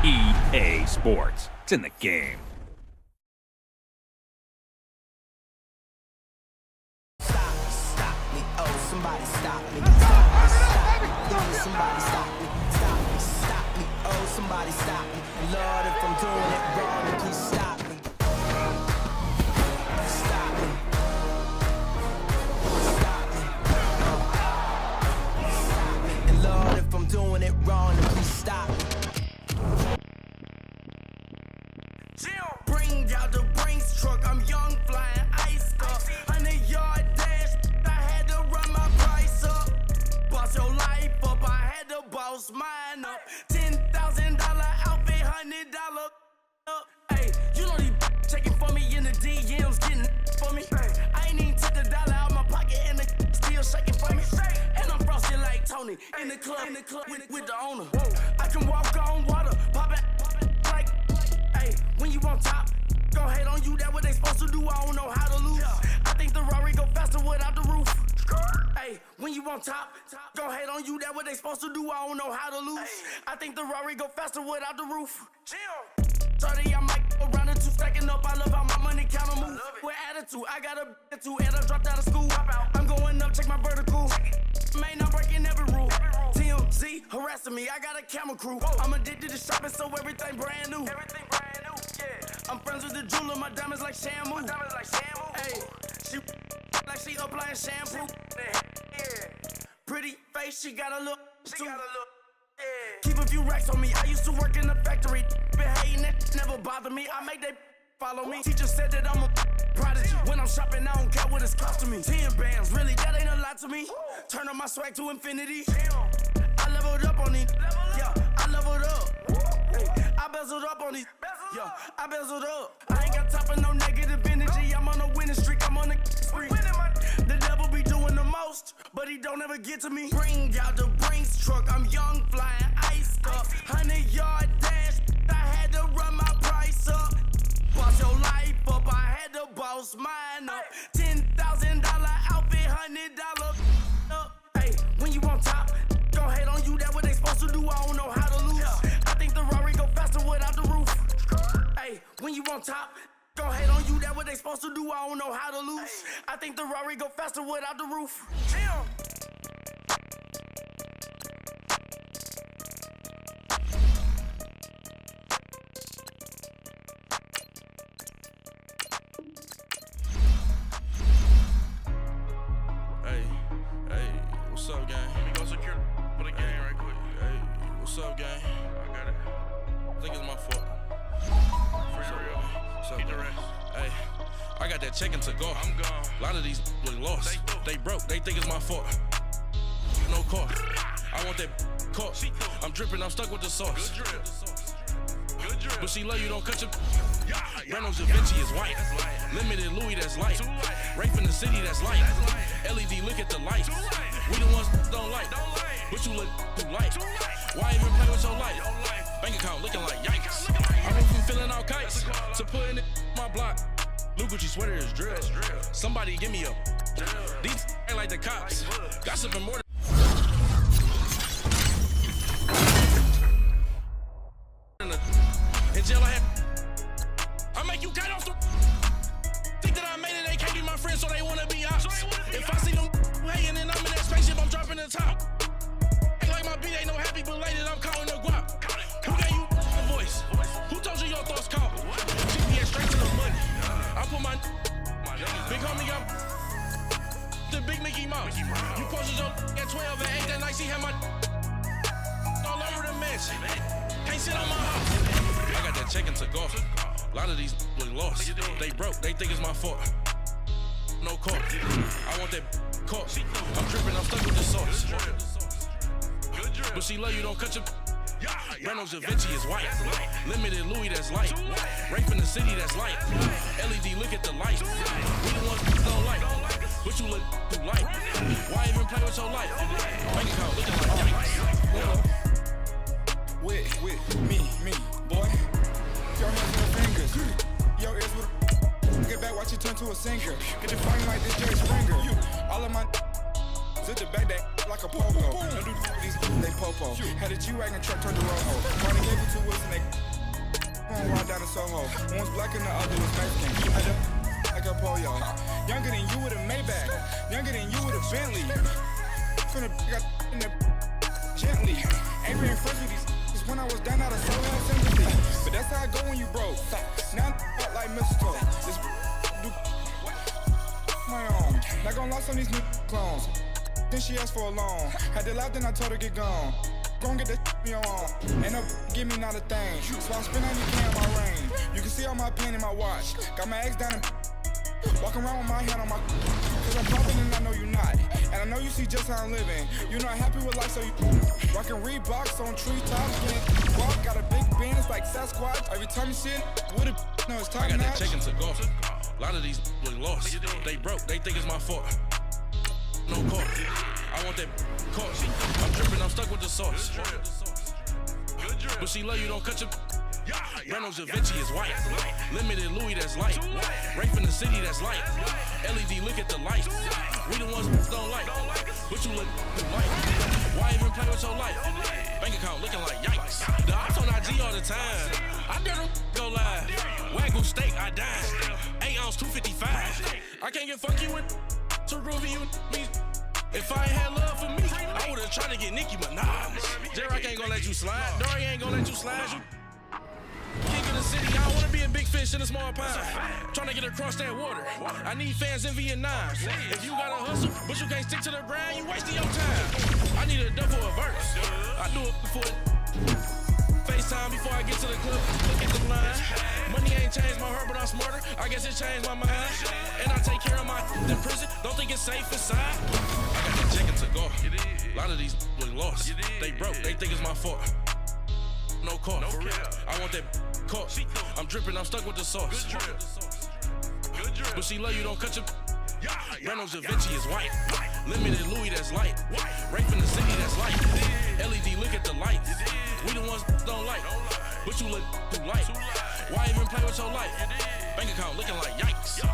EA Sports. It's in the game. Stop me, oh, somebody stop me. Stop me, somebody stop me. Stop me, oh, somebody stop me. Lord, if I'm doing it wrong, then please stop me. Stop me. Stop me. Stop me. And Lord, if I'm doing it wrong, then please stop me. Bring out the Brinks truck, I'm young, flying ice up. 100-yard dash, I had to run my price up. Boss your life up, I had to boss mine up. $10,000 outfit, $100 up. Hey, you know these checking for me in the DMs, getting for me. I ain't even took a dollar out my pocket and the still shaking for me. And I'm frosted like Tony in the club with the owner. I can walk on water, pop it like, hey, when you on top. Go hate on you, that what they supposed to do, I don't know how to lose. I think the Rari go faster without the roof. Hey, when you on top, go hate on you, that what they supposed to do, I don't know how to lose. I think the Rari go faster without the roof. 30, I might go round and two, stacking up, I love how my money counter move. With attitude, I got a attitude, and I dropped out of school. I'm going up, check my vertical. Man, I'm breaking every rule. TMZ harassing me, I got a camera crew. I'm addicted to shopping, so everything brand new. I'm friends with the jeweler, my diamonds like Shamu. Hey, she like she applying shampoo. Pretty face, she got a look. Keep a few racks on me. I used to work in the factory. Been hating it, never bother me. I make they follow me. Teacher said that I'm a prodigy. When I'm shopping, I don't care what it's costing me. 10 bands, really, that ain't a lot to me. Turn up my swag to infinity. I leveled up on these. Yeah, I leveled up. I bezeled up on these. Yeah, I bezeled up. I ain't got time for no negative energy. I'm on a winning streak. I'm on a spree. The devil be doing the most, but he don't ever get to me. Bring out the Brinks truck. I'm young, flying ice up. 100-yard dash. I had to run my price up. Boss your life up. I had to boss mine up. $10,000 outfit, $100 up. Hey, when you on top, go hate on you. That what they supposed to do. I don't know how to lose. I think the Rari go faster without the roof. Hey, when you on top, go hate on you. That what they supposed to do. I don't know how to lose. I think the Rari go faster without the roof. What's up, gang? Let me go secure for the game right quick. Hey, what's up, gang? I got it. I think it's my fault. For real. What's up, gang? Hey, I got that check-in to go. I'm gone. A lot of these look lost. They broke. They think it's my fault. No car. I want that car. I'm dripping. I'm stuck with the sauce. Good drip. But she love you, don't cut your. Reynolds Da Vinci is white. Limited Louis, that's light. Rape in the city, that's light. LED, look at the lights. We the ones don't like. But you look too light. Why even play with your life? Bank account looking like yikes. I went from filling out kites to putting it in my block. Blue Gucci sweater is drill. Somebody give me a. These ain't like the cops. Gossiping more than. In jail I make you cut off the. Think that I made it, they can't be my friends, so they wanna be ops. If I see them hanging and I'm in that spaceship, I'm dropping the top. Ain't like my beat ain't no happy belated, I'm calling the guap. Who gave you the voice? Who told you your thoughts count? GPS straight to the money. I put my big homie up. The big Mickey Mouse. You posted your at 12 and 8 that night, she had my all over the mansion. Can't sit on my house. I got that check-in to go. A lot of these look lost. They broke, they think it's my fault. No car. I want that car. I'm dripping, I'm stuck with the sauce. But she love you, don't cut your. Reynolds Da Vinci is white. Limited Louis, that's light. Rape in the city, that's light. LED, look at the lights. We the ones don't like. But you look too light. Why even play with your life? Bank account looking like yikes. With me, boy. Your hands on your fingers. Your ears with get back, watch you turn to a singer. Get your fighting like this Jerry Springer. All of my sit the back that like a pogo. Don't do these, they pogo. popo. Had a G-Wagon truck turned to Rojo. Marty gave it to us and they going wild down in Soho. One was black and the other was Mexican. Had a like a polio. Younger than you with a Maybach. Younger than you with a Bentley. From the got in the gently. Ain't been friends with these when I was down out of soul had sympathy. But that's how I go when you broke. Now I'm like mistletoe. This do my own. Not gonna lost on these new clones. Then she asked for a loan. Had to laugh, then I told her get gone. Gon' get that me on. Ain't no give me not a thing. So I spend any on my rain. You can see all my pain in my watch. Got my ex down and walking around with my hand on my cause I'm popping and I know you not. And I know you see just how I'm living. You're not happy with life, so you rockin' Reeboks on treetops. Getting walk, got a big band, it's like Sasquatch. Every time you see it, with a no, it's time. I got that chicken to go. A lot of these was lost. They broke, they think it's my fault. No call. I want that cost. I'm dripping, I'm stuck with the sauce. But she love you, don't cut your. Reynolds Da Vinci is white. Limited Louis, that's light. Right from the city, that's light. LED, look at the light. We the ones don't like. But you look light. Why even play with your life? Bank account looking like yikes. The ops on IG all the time. I dare them go live. Wagyu steak, I dine. 8 ounce, 255. I can't get funky with to groovy you me. If I ain't had love for me, I would've tried to get Nicki Minaj. J-Rock ain't gonna let you slide. Dory ain't gonna let you slide. You king of the city, I don't wanna be a big fish in a small pond. Trying to get across that water. I need fans in Vietnam. If you gotta hustle, but you can't stick to the grind, you wasting your time. I need a double a verse. I do it before FaceTime before I get to the club. Look at the line. Money ain't changed my heart, but I'm smarter. I guess it changed my mind. And I take care of my in prison. Don't think it's safe inside. I got the chicken to go. A lot of these was lost. They broke, they think it's my fault. No call, for real. I want that caught. I'm dripping, I'm stuck with the sauce. But she love you, don't cut your. Reynolds Da Vinci is white. Limited Louis, that's light. Right from the city, that's light. LED, look at the lights. We the ones don't like. But you look too light. Why even play with your life? Bank account looking like yikes.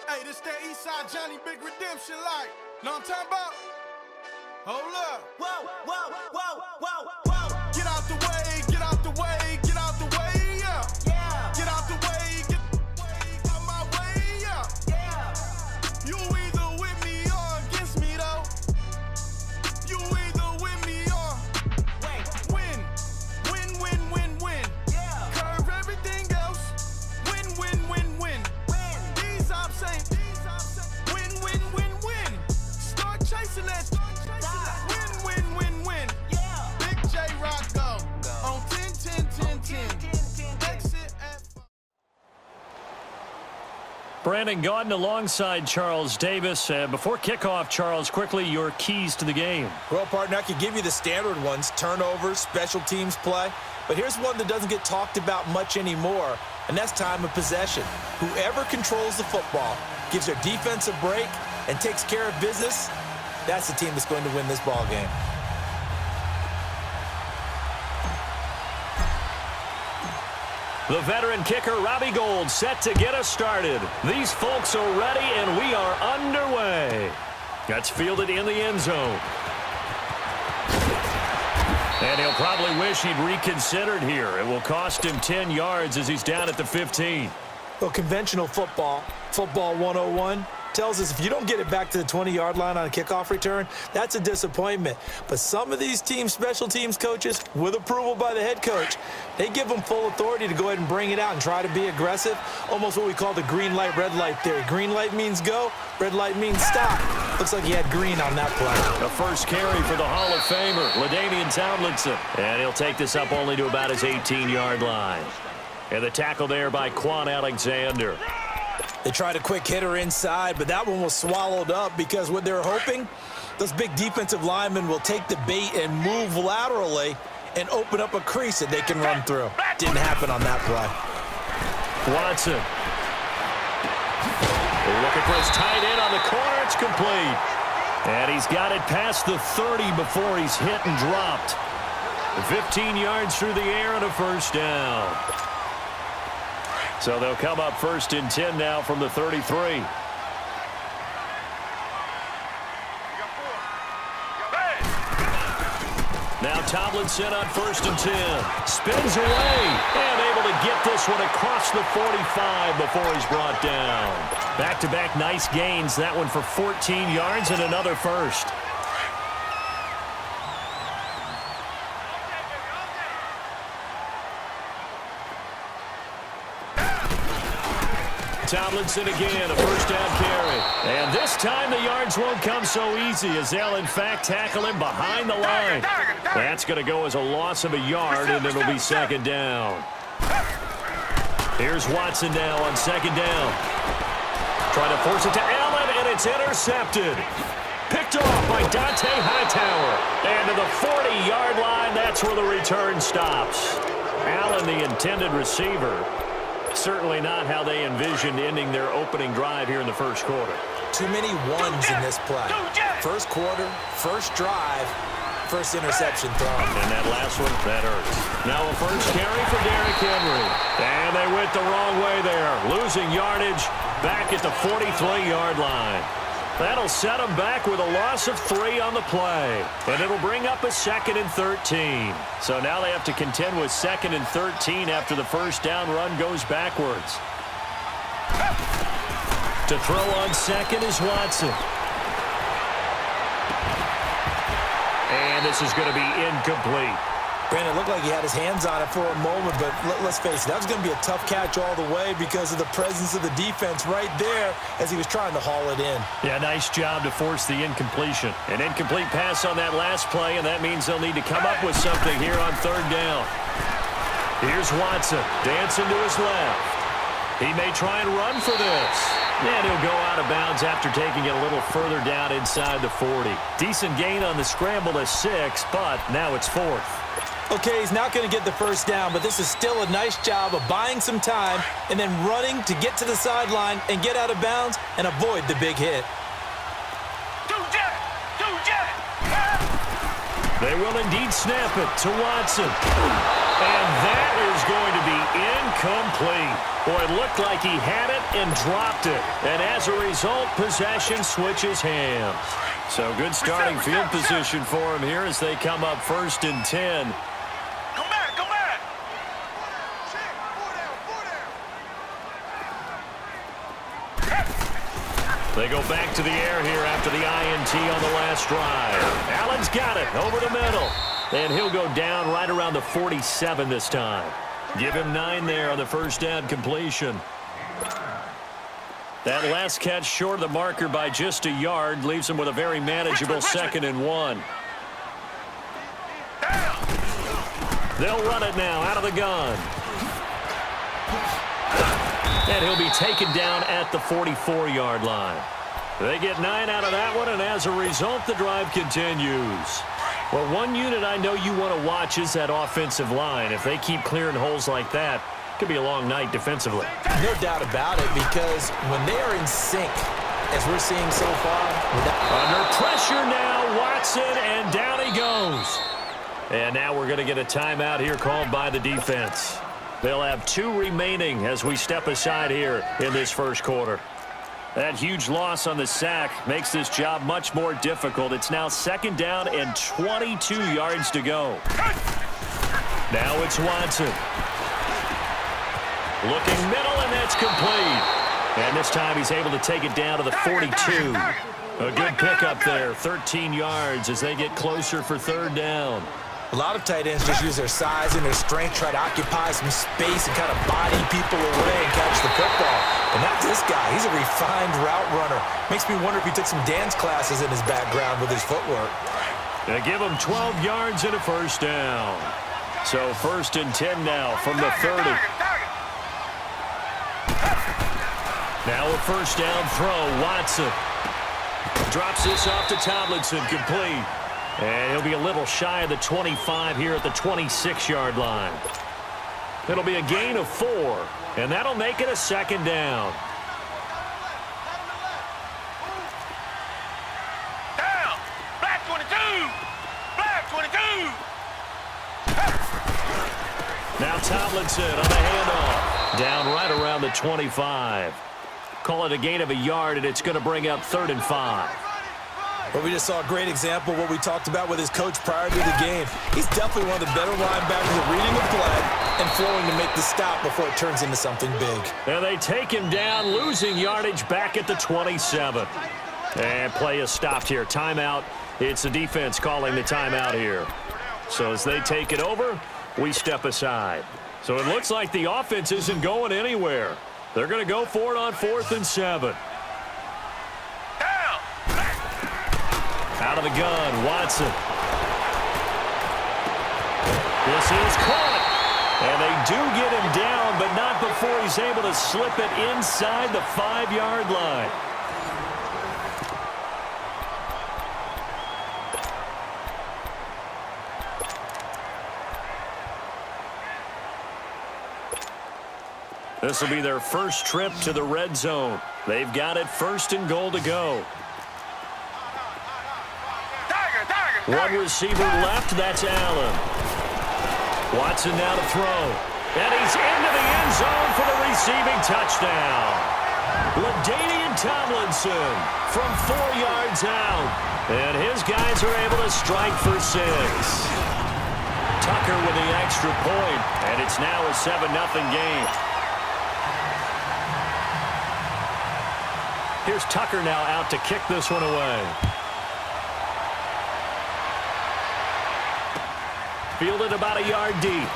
Hey, this that Eastside Johnny Big Redemption like. Know what I'm talking about? Hold up. Whoa, whoa, whoa, whoa, whoa. Get out the way, get out the way, get out the way, yeah. Yeah. Get out the way, get out my way, yeah. Yeah. You either with me or against me though. You either with me or win. Win, win, win, win. Yeah. Curve everything else. Win, win, win, win. These ops ain't win, win, win, win. Start chasing that. Win, win, win, win. Yeah. Big J Rock go on 10, 10, 10, 10. Exit at. Brandon Gaudin alongside Charles Davis. Before kickoff, Charles, quickly your keys to the game. Well, partner, I could give you the standard ones, turnovers, special teams play. But here's one that doesn't get talked about much anymore, and that's time of possession. Whoever controls the football, gives their defense a break, and takes care of business, that's the team that's going to win this ball game. The veteran kicker, Robbie Gould, set to get us started. These folks are ready, and we are underway. That's fielded in the end zone. And he'll probably wish he'd reconsidered here. It will cost him 10 yards as he's down at the 15. Well, conventional football 101, tells us if you don't get it back to the 20-yard line on a kickoff return, that's a disappointment. But some of these team special teams coaches, with approval by the head coach, they give them full authority to go ahead and bring it out and try to be aggressive, almost what we call the green light, red light theory. Green light means go, red light means stop. Looks like he had green on that play. The first carry for the Hall of Famer, LaDainian Tomlinson. And he'll take this up only to about his 18-yard line. And the tackle there by Quan Alexander. They tried a quick hitter inside, but that one was swallowed up because what they're hoping Those big defensive linemen will take the bait and move laterally and open up a crease that they can run through. Didn't happen on that play. Watson. They're looking for his tight end on the corner. It's complete. And he's got it past the 30 before he's hit and dropped. 15 yards through the air and a first down. So they'll come up 1st and 10 now from the 33. Now Tomlinson on 1st and 10. Spins away and able to get this one across the 45 before he's brought down. Back-to-back nice gains. That one for 14 yards and another first. Tomlinson again, a first down carry. And this time the yards won't come so easy as they'll in fact tackle him behind the line. That's going to go as a loss of a yard, and it'll be 2nd down. Here's Watson now on 2nd down. Trying to force it to Allen, and it's intercepted. Picked off by Dante Hightower. And to the 40-yard line, that's where the return stops. Allen, the intended receiver. Certainly not how they envisioned ending their opening drive here in the first quarter. Too many ones in this play. First quarter, first drive, first interception thrown. And that last one, that hurts. Now a first carry for Derrick Henry. And they went the wrong way there. Losing yardage back at the 43-yard line. That'll set them back with a loss of 3 on the play. And it'll bring up a 2nd and 13. So now they have to contend with 2nd and 13 after the first down run goes backwards. To throw on 2nd is Watson. And this is going to be incomplete. Brandon, it looked like he had his hands on it for a moment, but let's face it, that was going to be a tough catch all the way because of the presence of the defense right there as he was trying to haul it in. Yeah, nice job to force the incompletion. An incomplete pass on that last play, and that means they'll need to come up with something here on 3rd down. Here's Watson, dancing to his left. He may try and run for this. And he'll go out of bounds after taking it a little further down inside the 40. Decent gain on the scramble to 6, but now it's 4th. Okay, he's not going to get the first down, but this is still a nice job of buying some time and then running to get to the sideline and get out of bounds and avoid the big hit. They will indeed snap it to Watson. And that is going to be incomplete. Boy, it looked like he had it and dropped it. And as a result, possession switches hands. So good starting field position for him here as they come up 1st and 10. They go back to the air here after the INT on the last drive. Allen's got it over the middle. And he'll go down right around the 47 this time. Give him 9 there on the first down completion. That last catch short of the marker by just a yard leaves him with a very manageable 2nd and 1. They'll run it now out of the gun. And he'll be taken down at the 44-yard line. They get 9 out of that one, and as a result, the drive continues. Well, one unit I know you want to watch is that offensive line. If they keep clearing holes like that, it could be a long night defensively. No doubt about it, because when they are in sync, as we're seeing so far. Under pressure now, Watson, and down he goes. And now we're going to get a timeout here called by the defense. They'll have 2 remaining as we step aside here in this first quarter. That huge loss on the sack makes this job much more difficult. It's now 2nd down and 22 yards to go. Now it's Watson. Looking middle, and that's complete. And this time he's able to take it down to the 42. A good pickup there, 13 yards as they get closer for 3rd down. A lot of tight ends just use their size and their strength, try to occupy some space and kind of body people away and catch the football. But not this guy. He's a refined route runner. Makes me wonder if he took some dance classes in his background with his footwork. They give him 12 yards and a first down. So 1st and 10 now from the 30. Now a first down throw, Watson. Drops this off to Tomlinson, complete. And he'll be a little shy of the 25 here at the 26-yard line. It'll be a gain of 4, and that'll make it a second down. Down! Black 22! Black 22! Now Tomlinson on the handoff. Down right around the 25. Call it a gain of a yard, and it's going to bring up 3rd and 5. Well, we just saw a great example of what we talked about with his coach prior to the game. He's definitely one of the better linebackers at reading the play and flowing to make the stop before it turns into something big. And they take him down, losing yardage back at the 27. And play is stopped here. Timeout. It's the defense calling the timeout here. So as they take it over, we step aside. So it looks like the offense isn't going anywhere. They're going to go for it on 4th and 7. Out of the gun, Watson. This is caught. And they do get him down, but not before he's able to slip it inside the 5-yard line. This will be their first trip to the red zone. They've got it 1st and goal to go. One receiver left, that's Allen. Watson now to throw. And he's into the end zone for the receiving touchdown. LaDainian Tomlinson from 4 yards out. And his guys are able to strike for 6. Tucker with the extra point, and it's now a 7-0 game. Here's Tucker now out to kick this one away. Fielded about a yard deep.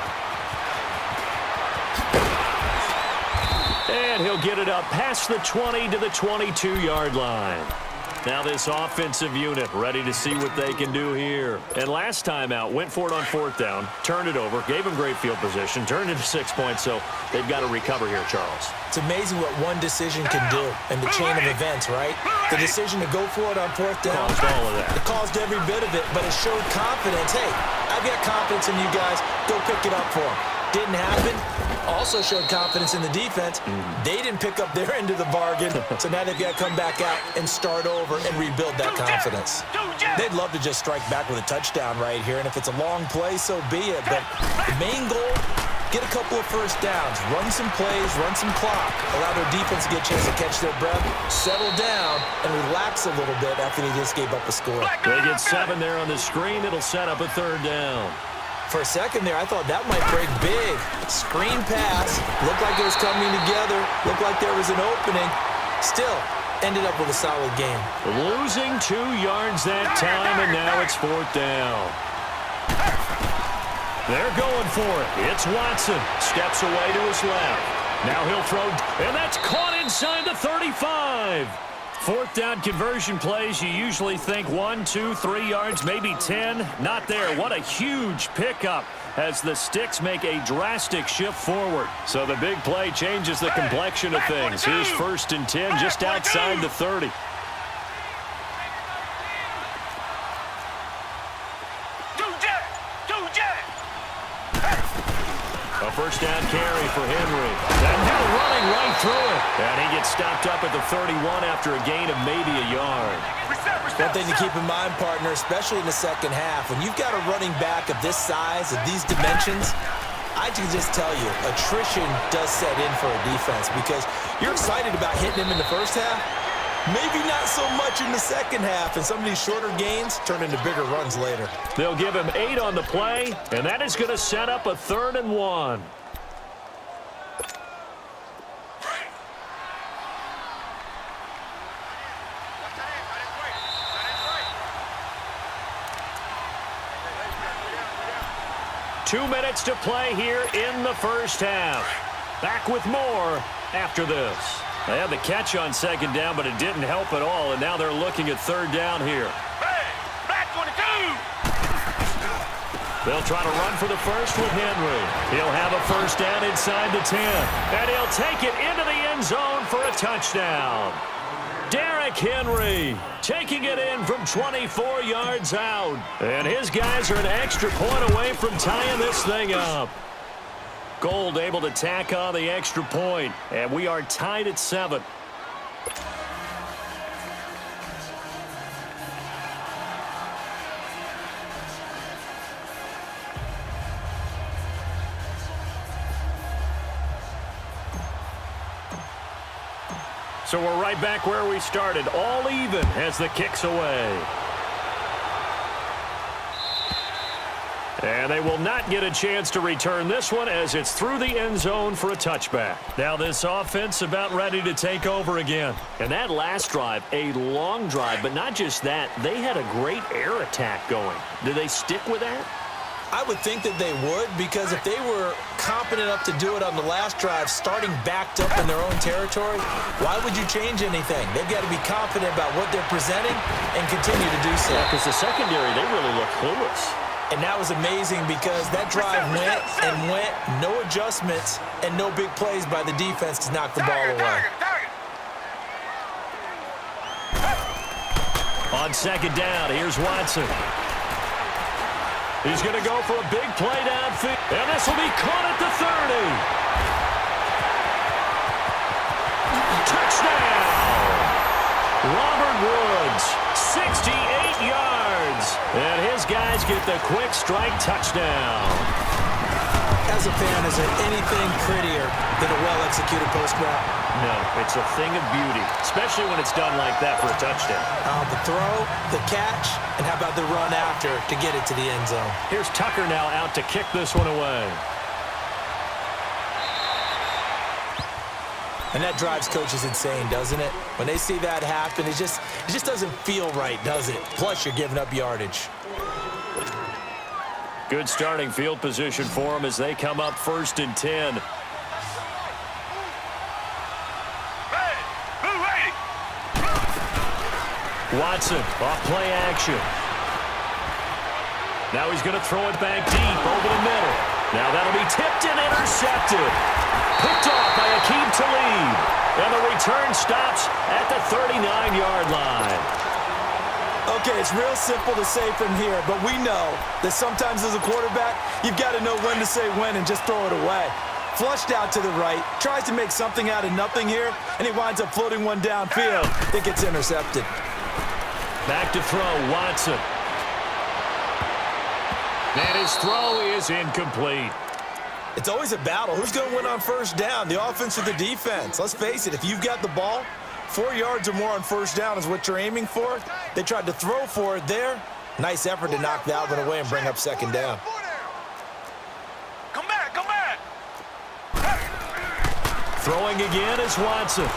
And he'll get it up past the 20 to the 22-yard line. Now this offensive unit ready to see what they can do here. And last time out, went for it on 4th down, turned it over, gave them great field position, turned it to 6 points, so they've got to recover here, Charles. It's amazing what one decision can do in the chain of events, right? The decision to go for it on 4th down. Caused all of that. It caused every bit of it, but it showed confidence. Hey, I've got confidence in you guys. Go pick it up for them. Didn't happen. Also showed confidence in the defense. They didn't pick up their end of the bargain, so now they've got to come back out and start over and rebuild that confidence. They'd love to just strike back with a touchdown right here, and if it's a long play, so be it. But the main goal, get a couple of first downs, run some plays, run some clock, allow their defense to get a chance to catch their breath, settle down, and relax a little bit after they just gave up a score. They get 7 there on the screen. It'll set up a 3rd down. For a second there, I thought that might break big. Screen pass. Looked like it was coming together. Looked like there was an opening. Still, ended up with a solid game. Losing 2 yards that time, and now it's 4th down. They're going for it. It's Watson. Steps away to his left. Now he'll throw, and that's caught inside the 35. 4th down conversion plays, you usually think 1, 2, 3 yards, maybe 10. Not there. What a huge pickup as the Sticks make a drastic shift forward. So the big play changes the complexion of things. Here's 1st and 10 just outside the 30. A 1st down carry for Henry. And now running right through it. And he gets stopped up at the 31 after a gain of maybe a yard. One thing to keep in mind, partner, especially in the second half, when you've got a running back of this size, of these dimensions, I can just tell you, attrition does set in for a defense because you're excited about hitting him in the first half. Maybe not so much in the second half, and some of these shorter gains turn into bigger runs later. They'll give him 8 on the play, and that is going to set up a 3rd and 1. Two minutes to play here in the first half. Back with more after this. They had the catch on 2nd down, but it didn't help at all, and now they're looking at 3rd down here. Hey, Black 22! They'll try to run for the first with Henry. He'll have a 1st down inside the 10, and he'll take it into the end zone for a touchdown. Derrick Henry taking it in from 24 yards out. And his guys are an extra point away from tying this thing up. Gold able to tack on the extra point, and we are tied at 7. So we're right back where we started, all even as the kick's away. And they will not get a chance to return this one as it's through the end zone for a touchback. Now this offense about ready to take over again. And that last drive, a long drive, but not just that, they had a great air attack going. Do they stick with that? I would think that they would, because if they were competent enough to do it on the last drive, starting backed up in their own territory, why would you change anything? They've got to be confident about what they're presenting and continue to do so. Yeah, because the secondary, they really look clueless. And that was amazing because that drive went and went, no adjustments, and no big plays by the defense to knock the ball away. On second down, here's Watson. He's going to go for a big play downfield. And this will be caught at the 30. Touchdown! Robert Woods, 68 yards. And his guys get the quick strike touchdown. As a fan, is there anything prettier than a well-executed post route? No, it's a thing of beauty, especially when it's done like that for a touchdown. The throw, the catch, and how about the run after to get it to the end zone? Here's Tucker now out to kick this one away. And that drives coaches insane, doesn't it? When they see that happen, it just doesn't feel right, does it? Plus, you're giving up yardage. Good starting field position for them as they come up 1st and 10. Watson off play action. Now he's going to throw it back deep over the middle. Now that'll be tipped and intercepted. Picked off by Aqib Talib. And the return stops at the 39-yard line. Okay, it's real simple to say from here, but we know that sometimes as a quarterback, you've got to know when to say when and just throw it away. Flushed out to the right, tries to make something out of nothing here, and he winds up floating one downfield that gets intercepted. Back to throw, Watson. And his throw is incomplete. It's always a battle. Who's going to win on first down, the offense or the defense? Let's face it, if you've got the ball, 4 yards or more on first down is what you're aiming for. They tried to throw for it there. Nice effort to knock that one away and bring up second down. Come back, come back. Throwing again is Watson.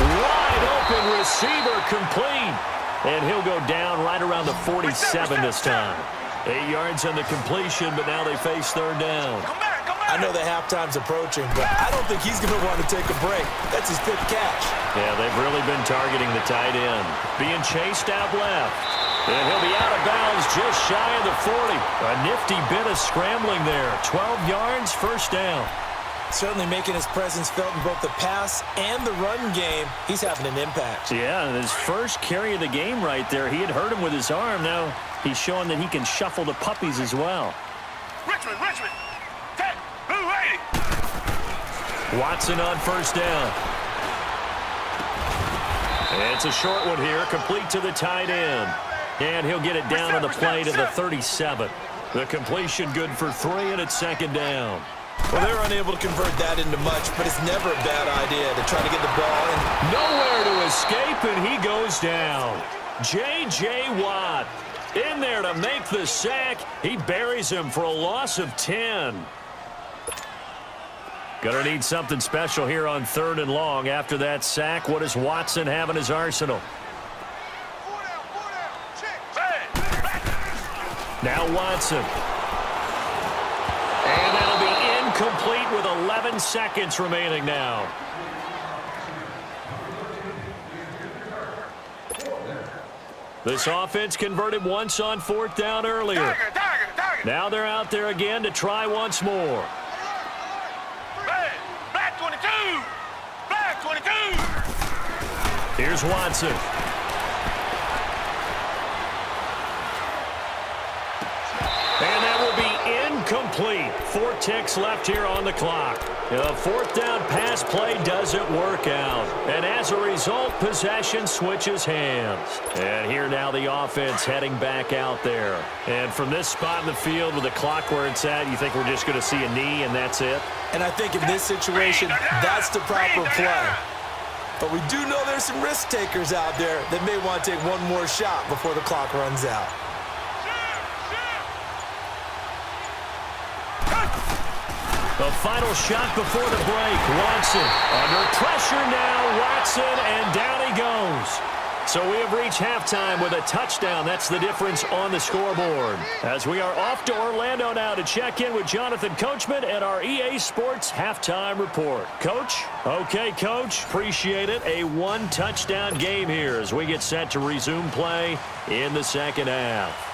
Wide open receiver complete. And he'll go down right around the 47 this time. 8 yards on the completion, but now they face third down. I know that halftime's approaching, but I don't think he's going to want to take a break. That's his 5th catch. Yeah, they've really been targeting the tight end. Being chased out left. And he'll be out of bounds just shy of the 40. A nifty bit of scrambling there. 12 yards, first down. Certainly making his presence felt in both the pass and the run game. He's having an impact. Yeah, and his first carry of the game right there, he had hurt him with his arm. Now he's showing that he can shuffle the puppies as well. Richmond. Watson on first down. It's a short one here, complete to the tight end. And he'll get it down on the play to the 37. The completion good for 3, and it's second down. Well, they're unable to convert that into much, but it's never a bad idea to try to get the ball in. Nowhere to escape, and he goes down. J.J. Watt in there to make the sack. He buries him for a loss of 10. Gonna need something special here on 3rd and long. After that sack, what does Watson have in his arsenal? Now Watson. And that'll be incomplete with 11 seconds remaining now. This offense converted once on 4th down earlier. Now they're out there again to try once more. Black 22! Black 22! Here's Watson. And that will be incomplete. 4 ticks left here on the clock. The fourth down pass play doesn't work out. And as a result, possession switches hands. And here now the offense heading back out there. And from this spot in the field with the clock where it's at, you think we're just going to see a knee and that's it? And I think in this situation, that's the proper play. But we do know there's some risk takers out there that may want to take one more shot before the clock runs out. The final shot before the break. Watson under pressure now. Watson, and down he goes. So we have reached halftime with a touchdown. That's the difference on the scoreboard. As we are off to Orlando now to check in with Jonathan Coachman and our EA Sports halftime report. Coach? Okay, Coach. Appreciate it. A one-touchdown game here as we get set to resume play in the second half.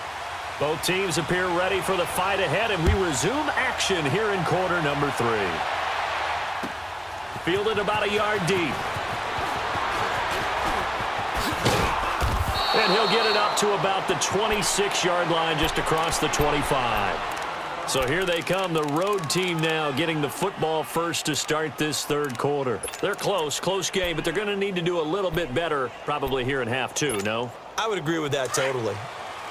Both teams appear ready for the fight ahead, and we resume action here in quarter number 3. Fielded about a yard deep. And he'll get it up to about the 26-yard line just across the 25. So here they come, the road team now getting the football first to start this third quarter. They're close game, but they're going to need to do a little bit better probably here in half 2, no? I would agree with that totally.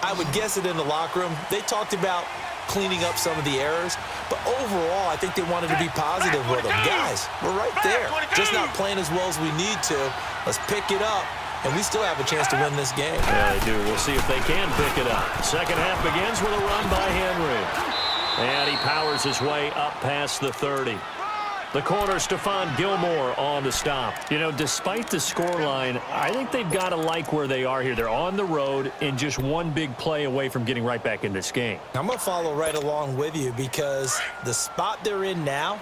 I would guess it in the locker room. They talked about cleaning up some of the errors, but overall, I think they wanted to be positive with them. Guys, we're right there. Just not playing as well as we need to. Let's pick it up, and we still have a chance to win this game. Yeah, they do. We'll see if they can pick it up. Second half begins with a run by Henry. And he powers his way up past the 30. The corner, Stephon Gilmore, on the stop. You know, despite the scoreline, I think they've got to like where they are here. They're on the road and just one big play away from getting right back in this game. I'm going to follow right along with you because the spot they're in now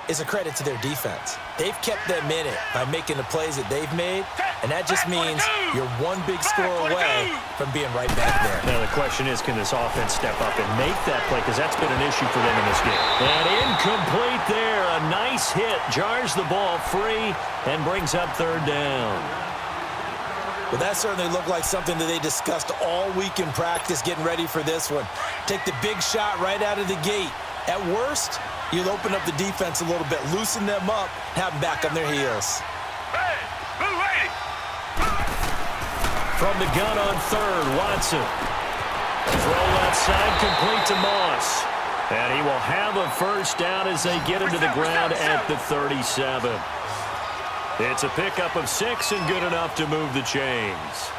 is a credit to their defense. They've kept them in it by making the plays that they've made, and that just means you're one big score away from being right back there. Now the question is, can this offense step up and make that play? Because that's been an issue for them in this game. And incomplete there. A nice hit. Jars the ball free and brings up third down. Well, that certainly looked like something that they discussed all week in practice getting ready for this one. Take the big shot right out of the gate. At worst, you'll open up the defense a little bit, loosen them up, have them back on their heels. From the gun on third, Watson. Throw left side, complete to Moss. And he will have a first down as they get into the ground at the 37. It's a pickup of 6 and good enough to move the chains.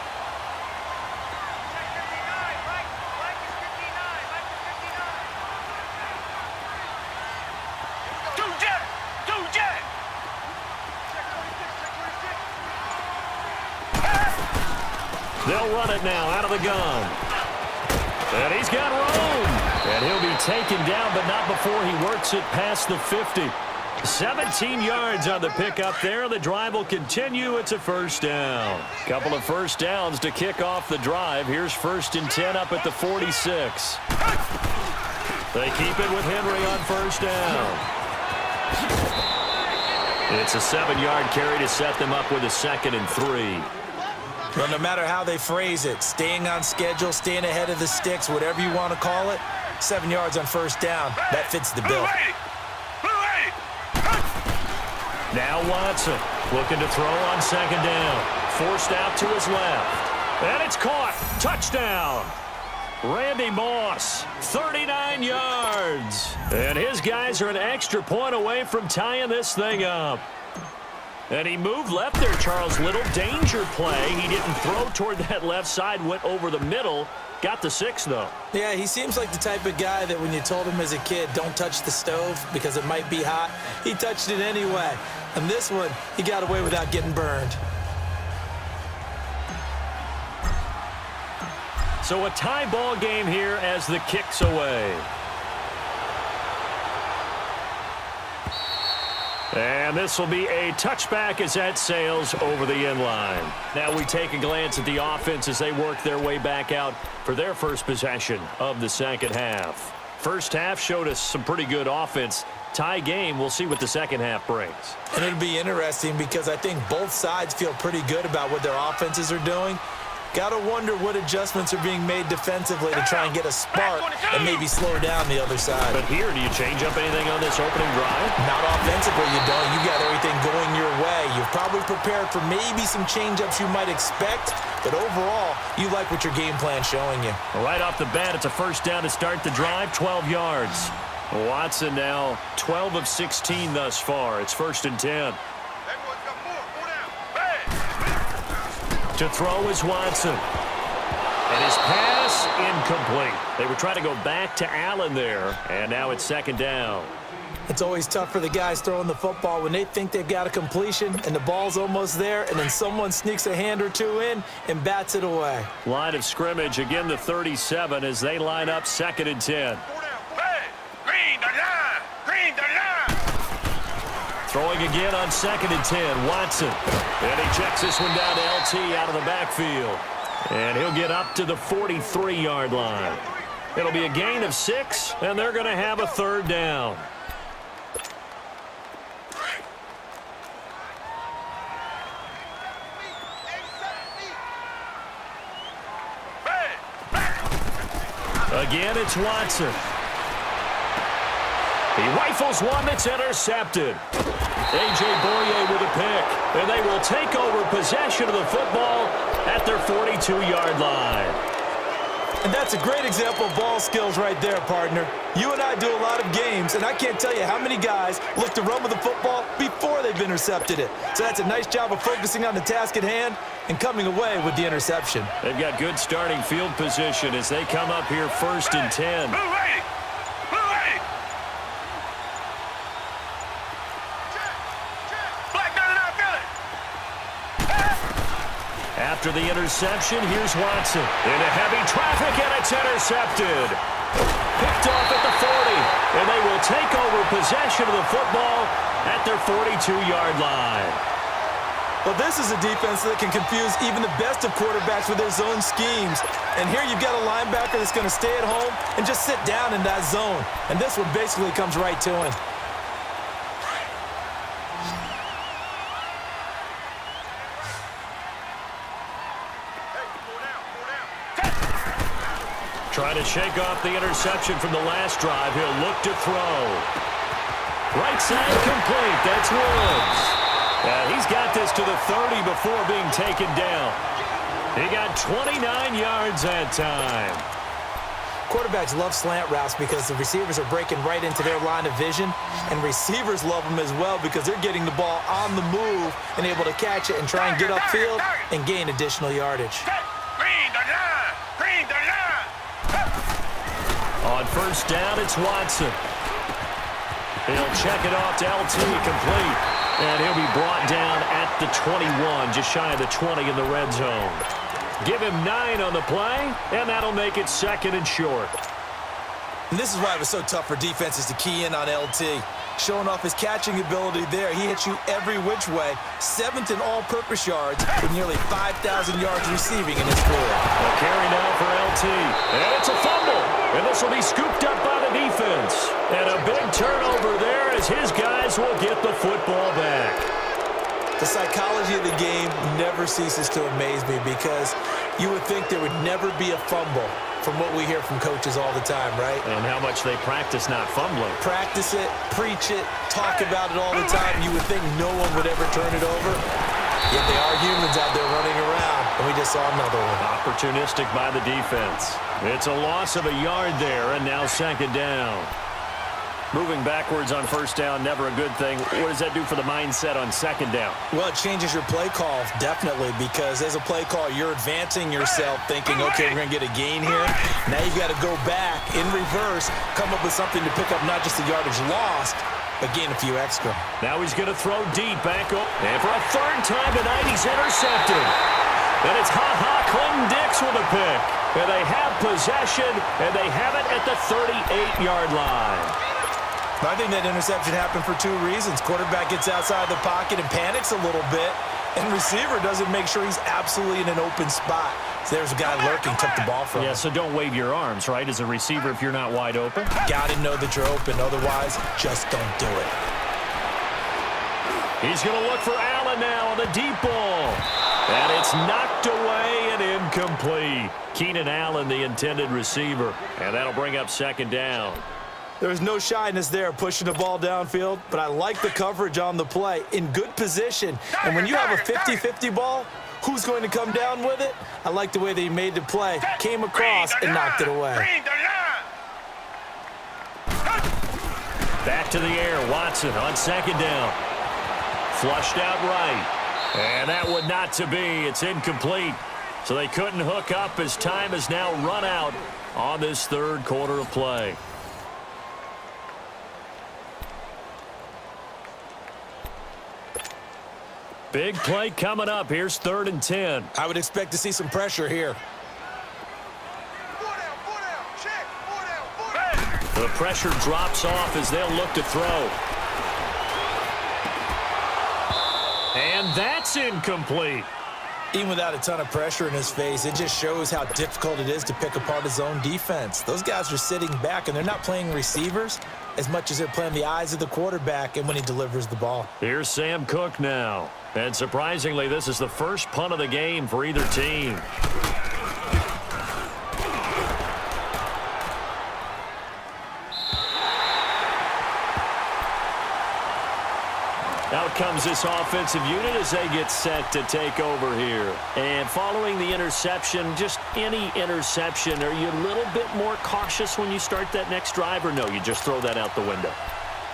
They'll run it now out of the gun. And he's got room. And he'll be taken down, but not before he works it past the 50. 17 yards on the pickup there. The drive will continue. It's a first down. Couple of first downs to kick off the drive. Here's 1st and 10 up at the 46. They keep it with Henry on first down. It's a 7-yard carry to set them up with a 2nd and 3. Well, no matter how they phrase it, staying on schedule, staying ahead of the sticks, whatever you want to call it, 7 yards on first down, that fits the bill. Now Watson looking to throw on 2nd down. Forced out to his left. And it's caught. Touchdown. Randy Moss, 39 yards. And his guys are an extra point away from tying this thing up. And he moved left there, Charles Little. Danger play. He didn't throw toward that left side, went over the middle. Got the 6, though. Yeah, he seems like the type of guy that when you told him as a kid, don't touch the stove because it might be hot, he touched it anyway. And this one, he got away without getting burned. So a tie ball game here as the kick's away. And this will be a touchback as that sails over the end line. Now we take a glance at the offense as they work their way back out for their first possession of the second half. First half showed us some pretty good offense. Tie game. We'll see what the second half brings. And it'll be interesting because I think both sides feel pretty good about what their offenses are doing. Got to wonder what adjustments are being made defensively to try and get a spark and maybe slow down the other side. But here, do you change up anything on this opening drive? Not offensively, you don't. You got everything going your way. You've probably prepared for maybe some change-ups you might expect, but overall, you like what your game plan's showing you. Right off the bat, it's a first down to start the drive, 12 yards. Watson now 12 of 16 thus far. It's 1st and 10. To throw is Watson. And his pass incomplete. They were trying to go back to Allen there, and now it's 2nd down. It's always tough for the guys throwing the football when they think they've got a completion and the ball's almost there, and then someone sneaks a hand or two in and bats it away. Line of scrimmage, again the 37 as they line up 2nd and 10. Throwing again on 2nd and 10, Watson. And he checks this one down to LT out of the backfield. And he'll get up to the 43-yard line. It'll be a gain of 6, and they're going to have a 3rd down. Again, it's Watson. He rifles one that's intercepted. A.J. Boye with a pick. And they will take over possession of the football at their 42-yard line. And that's a great example of ball skills right there, partner. You and I do a lot of games, and I can't tell you how many guys look to run with the football before they've intercepted it. So that's a nice job of focusing on the task at hand and coming away with the interception. They've got good starting field position as they come up here 1st and 10. After the interception, here's Watson. Into heavy traffic, and it's intercepted. Picked off at the 40, and they will take over possession of the football at their 42-yard line. Well, this is a defense that can confuse even the best of quarterbacks with their zone schemes. And here you've got a linebacker that's going to stay at home and just sit down in that zone. And this one basically comes right to him. Trying to shake off the interception from the last drive. He'll look to throw. Right side complete. That's Woods. He's got this to the 30 before being taken down. He got 29 yards that time. Quarterbacks love slant routes because the receivers are breaking right into their line of vision, and receivers love them as well because they're getting the ball on the move and able to catch it and try and get upfield and gain additional yardage. On 1st down, it's Watson. He'll check it off to LT, complete. And he'll be brought down at the 21, just shy of the 20 in the red zone. Give him 9 on the play, and that'll make it 2nd and short. And this is why it was so tough for defenses to key in on LT. Showing off his catching ability there. He hits you every which way. 7th in all-purpose yards with nearly 5,000 yards receiving in his career. A carry now for LT. And it's a fumble. And this will be scooped up by the defense. And a big turnover there as his guys will get the football back. The psychology of the game never ceases to amaze me because you would think there would never be a fumble from what we hear from coaches all the time, right? And how much they practice not fumbling. Practice it, preach it, talk about it all the time. You would think no one would ever turn it over. Yet they are humans out there running around, and we just saw another one. Opportunistic by the defense. It's a loss of a yard there, and now 2nd down. Moving backwards on 1st down, never a good thing. What does that do for the mindset on 2nd down? Well, it changes your play call, definitely, because as a play call, you're advancing yourself thinking, okay, we're going to get a gain here. Now you've got to go back in reverse, come up with something to pick up not just the yardage lost, but gain a few extra. Now he's going to throw deep back up. And for a 3rd time tonight, he's intercepted. And it's Clinton-Dix with a pick. And they have possession, and they have it at the 38-yard line. I think that interception happened for 2 reasons. Quarterback gets outside the pocket and panics a little bit, And receiver doesn't make sure he's absolutely in an open spot. So there's a guy lurking, took the ball from him. Yeah, so don't wave your arms, right, as a receiver if you're not wide open. Got to know that you're open. Otherwise, just don't do it. He's going to look for Allen now on the deep ball. And it's knocked away and incomplete. Keenan Allen, the intended receiver. And that'll bring up second down. There's no shyness there pushing the ball downfield, but I like the coverage on the play. In good position. And when you have a 50-50 ball, who's going to come down with it? I like the way that he made the play, came across, and knocked it away. Back to the air, Watson on second down. Flushed out right. And that would not to be. It's incomplete. So they couldn't hook up as time has now run out on this third quarter of play. Big play coming up. Here's 3rd and 10. I would expect to see some pressure here. The pressure drops off as they'll look to throw. And that's incomplete. Even without a ton of pressure in his face, it just shows how difficult it is to pick apart his own defense. Those guys are sitting back, and they're not playing receivers as much as they're playing the eyes of the quarterback and when he delivers the ball. Here's Sam Cook now. And surprisingly, this is the first punt of the game for either team. Out comes this offensive unit as they get set to take over here. And following the interception, just any interception, are you a little bit more cautious when you start that next drive, or no, you just throw that out the window?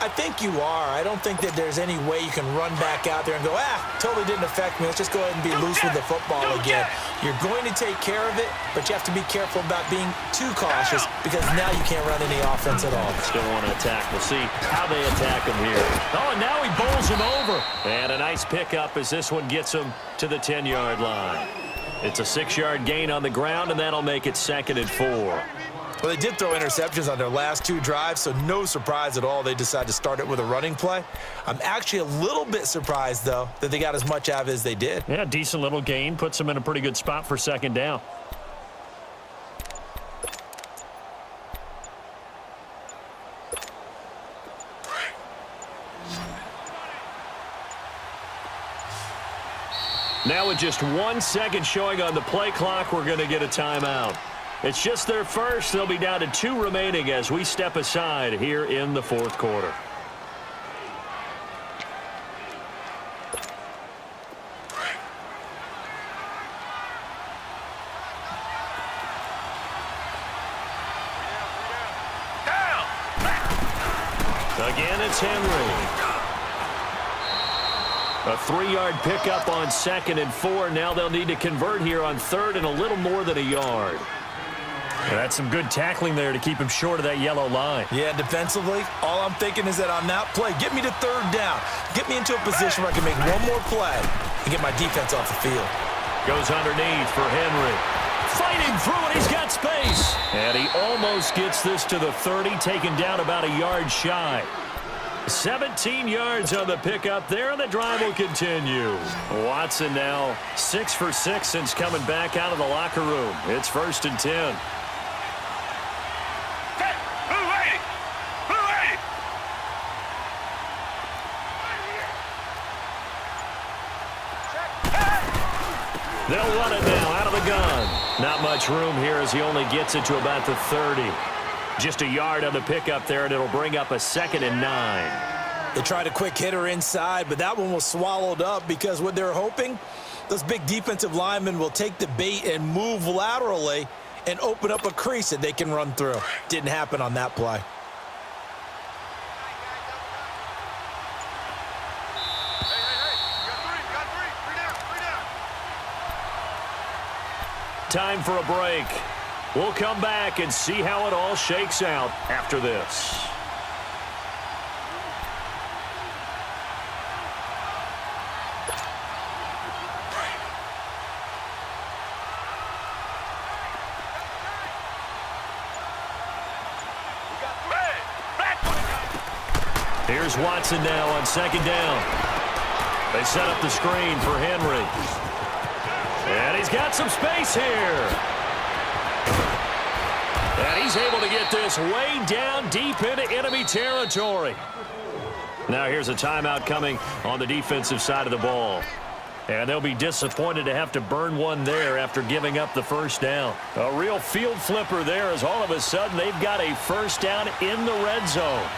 I think you are. I don't think that there's any way you can run back out there and go, totally didn't affect me. Let's just go ahead and be loose with the football again. You're going to take care of it, but you have to be careful about being too cautious because now you can't run any offense at all. Still want to attack. We'll see how they attack him here. Oh, and now he bowls him over. And a nice pickup as this one gets him to the 10-yard line. It's a 6-yard gain on the ground, and that'll make it 2nd and 4. Well, they did throw interceptions on their last 2 drives, so no surprise at all they decided to start it with a running play. I'm actually a little bit surprised, though, that they got as much out of it as they did. Yeah, decent little gain. Puts them in a pretty good spot for 2nd down. Now with just 1 second showing on the play clock, we're going to get a timeout. It's just their first. They'll be down to 2 remaining as we step aside here in the 4th quarter. Again, it's Henry. A 3-yard pickup on 2nd and 4. Now they'll need to convert here on 3rd and a little more than a yard. That's some good tackling there to keep him short of that yellow line. Yeah, defensively, all I'm thinking is that on that play, get me to 3rd down. Get me into a position where I can make one more play and get my defense off the field. Goes underneath for Henry. Fighting through it, he's got space. And he almost gets this to the 30, taken down about a yard shy. 17 yards on the pickup there, and the drive will continue. Watson now 6 for 6 since coming back out of the locker room. It's 1st and 10. They'll run it now out of the gun. Not much room here as he only gets it to about the 30. Just a yard on the pickup there, and it'll bring up a 2nd and 9. They tried a quick hitter inside, but that one was swallowed up because what they're hoping, those big defensive linemen will take the bait and move laterally and open up a crease that they can run through. Didn't happen on that play. Time for a break. We'll come back and see how it all shakes out after this. Here's Watson now on 2nd down. They set up the screen for Henry. And he's got some space here. And he's able to get this way down deep into enemy territory. Now here's a timeout coming on the defensive side of the ball. And they'll be disappointed to have to burn one there after giving up the first down. A real field flipper there as all of a sudden they've got a first down in the red zone.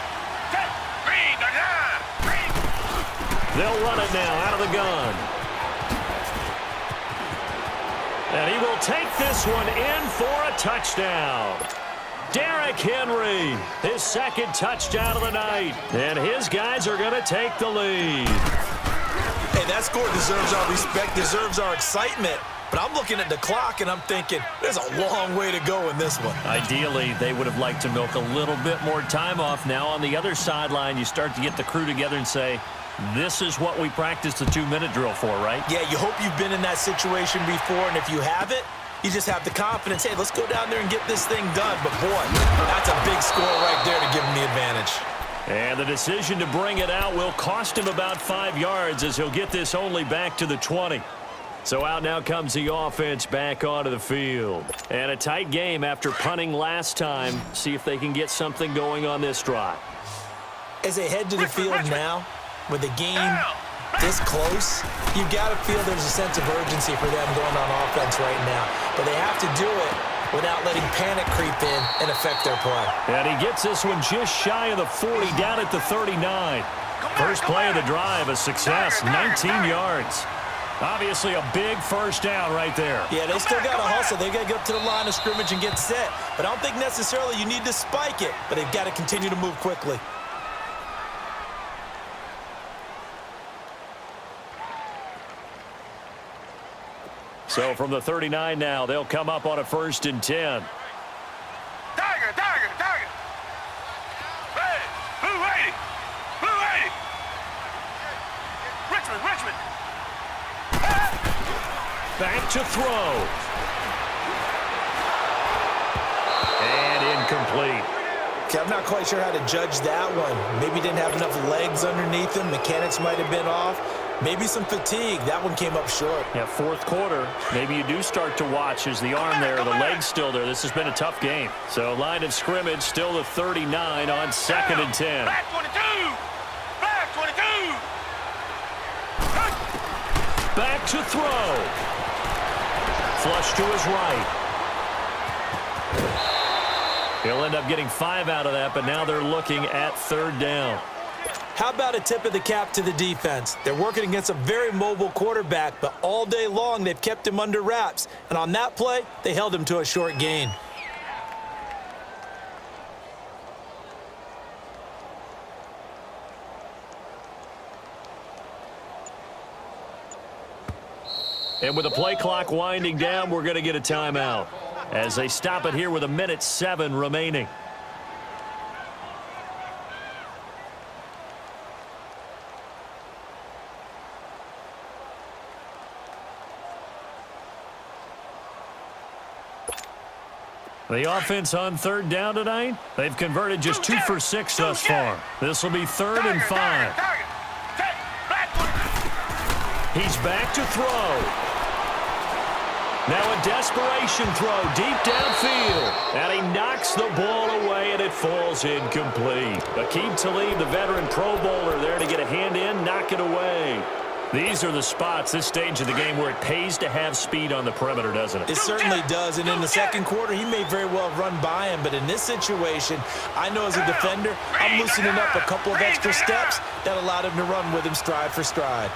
They'll run it now out of the gun. And he will take this one in for a touchdown. Derrick Henry, his second touchdown of the night. And his guys are going to take the lead. Hey, that score deserves our respect, deserves our excitement. But I'm looking at the clock, and I'm thinking, there's a long way to go in this one. Ideally, they would have liked to milk a little bit more time off. Now on the other sideline, you start to get the crew together and say, this is what we practiced the 2-minute drill for, right? Yeah, you hope you've been in that situation before, and if you haven't, you just have the confidence, hey, let's go down there and get this thing done. But, boy, that's a big score right there to give him the advantage. And the decision to bring it out will cost him about 5 yards as he'll get this only back to the 20. So out now comes the offense back onto the field. And a tight game after punting last time. See if they can get something going on this drive. As they head to the field now, with the game this close, you've got to feel there's a sense of urgency for them going on offense right now. But they have to do it without letting panic creep in and affect their play. And he gets this one just shy of the 40, down at the 39. First play of the drive, a success, 19 yards. Obviously a big first down right there. Yeah, they still got to hustle. They got to get up to the line of scrimmage and get set. But I don't think necessarily you need to spike it, but they've got to continue to move quickly. So from the 39 now, they'll come up on a 1st and 10. Tiger. Hey, Blue 80. Richmond. Back to throw. And incomplete. Okay, I'm not quite sure how to judge that one. Maybe didn't have enough legs underneath him. Mechanics might have been off. Maybe some fatigue. That one came up short. Yeah, 4th quarter. Maybe you do start to watch as the arm there, the leg's still there. This has been a tough game. So line of scrimmage still the 39 on 2nd and 10. Back 22. Back to throw. Flush to his right. He'll end up getting 5 out of that, but now they're looking at 3rd down. How about a tip of the cap to the defense? They're working against a very mobile quarterback, but all day long they've kept him under wraps. And on that play, they held him to a short gain. And with the play clock winding down, we're going to get a timeout as they stop it here with 1:07 remaining. The offense on 3rd down tonight, they've converted just 2 for 6 thus far. This will be 3rd and 5. He's back to throw. Now a desperation throw deep downfield. And he knocks the ball away, and it falls incomplete. Aqib Talib, the veteran Pro Bowler, there to get a hand in, knock it away. These are the spots, this stage of the game, where it pays to have speed on the perimeter, doesn't it? It certainly does, and in the 2nd quarter, he may very well run by him, but in this situation, I know as a defender, I'm loosening up a couple of extra steps that allowed him to run with him stride for stride.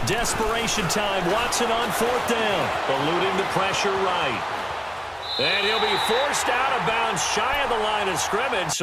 Desperation time, Watson on 4th down, eluding the pressure right. And he'll be forced out of bounds shy of the line of scrimmage.